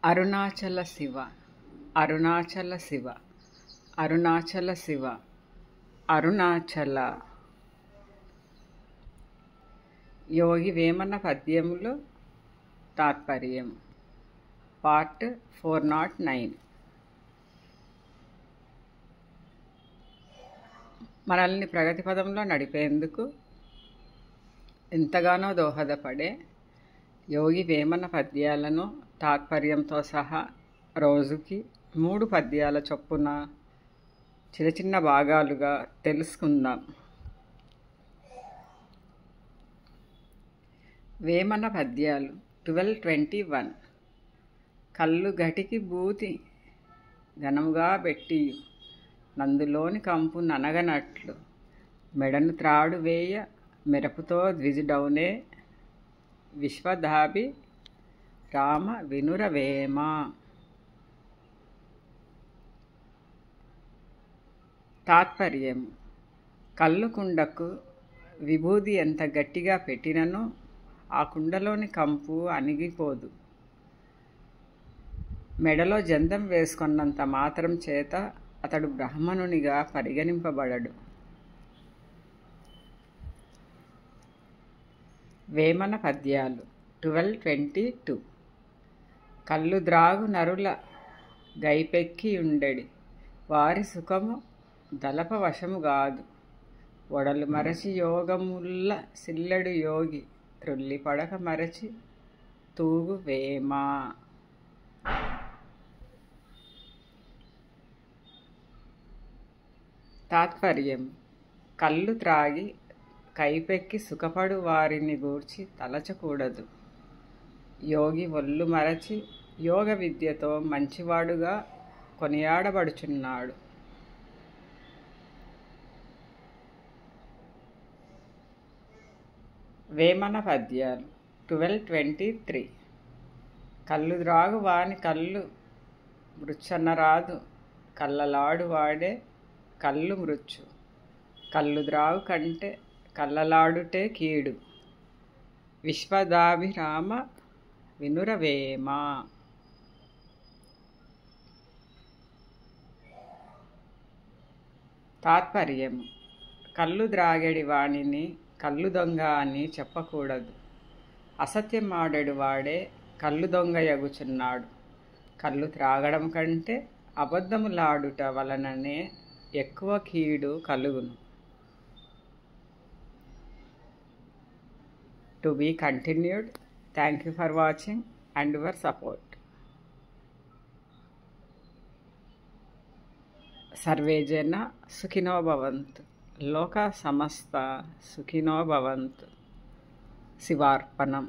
అరుణాచల శివ అరుణాచల శివ అరుణాచల శివ అరుణాచల. యోగి వేమన పద్యములు తాత్పర్యం పార్ట్ 409. మనల్ని ప్రగతి పదంలో నడిపేందుకు ఎంతగానో దోహదపడే యోగి వేమన పద్యాలను తాత్పర్యంతో సహా రోజుకి 3 పద్యాల చొప్పున చిన్న చిన్న భాగాలుగా తెలుసుకుందాం. వేమన పద్యాలు 1221. కళ్ళు గటికి బూతి ఘనముగా పెట్టి నందులోని కంపు ననగనట్లు మెడను త్రాడు వేయ మెరపుతో ద్విజుడౌనే విశ్వధాభి రామ వినురవేమ. తాత్పర్యం: కళ్ళు కుండకు విభూది ఎంత గట్టిగా పెట్టినను ఆ కుండలోని కంపు అణిగిపోదు. మెడలో జందం వేసుకున్నంత మాత్రం చేత అతడు బ్రాహ్మణునిగా పరిగణింపబడడు. వేమన పద్యాలు 1222. కళ్ళు ద్రాగు నరుల గైపెక్కి ఉండెడి వారి సుఖము దలప వశము గాదు. ఒడలు మరచి యోగముల్ల సిల్లెడు యోగి త్రుల్లి పడక మరచి తూగు వేమ. తాత్పర్యం: కళ్ళు త్రాగి కైపెక్కి సుఖపడు వారిని గూర్చి తలచకూడదు. యోగి ఒళ్ళు మరచి యోగ విద్యతో మంచివాడుగా కొనియాడబడుచున్నాడు. వేమన పద్యాలు 1223. కళ్ళు ద్రాగు వాని కళ్ళు మృచ్చన్నరాదు కల్లలాడు వాడే కళ్ళు మృచ్చు. కళ్ళు ద్రాగు కంటే కల్లలాడుటే కీడు. విశ్వదాభిరామ వినురవేమ. తాత్పర్యం: కళ్ళు ద్రాగెడి వాణిని కళ్ళు దొంగ అని చెప్పకూడదు. అసత్యం ఆడెడు వాడే కళ్ళు దొంగ యగుచున్నాడు. కళ్ళు త్రాగడం కంటే అబద్ధములాడుట వలననే ఎక్కువ కీడు కలుగును. To be continued. Thank you for watching and your support. Sarve jana sukhino bhavantu. Loka samasta sukhino bhavantu. Sivarpanam.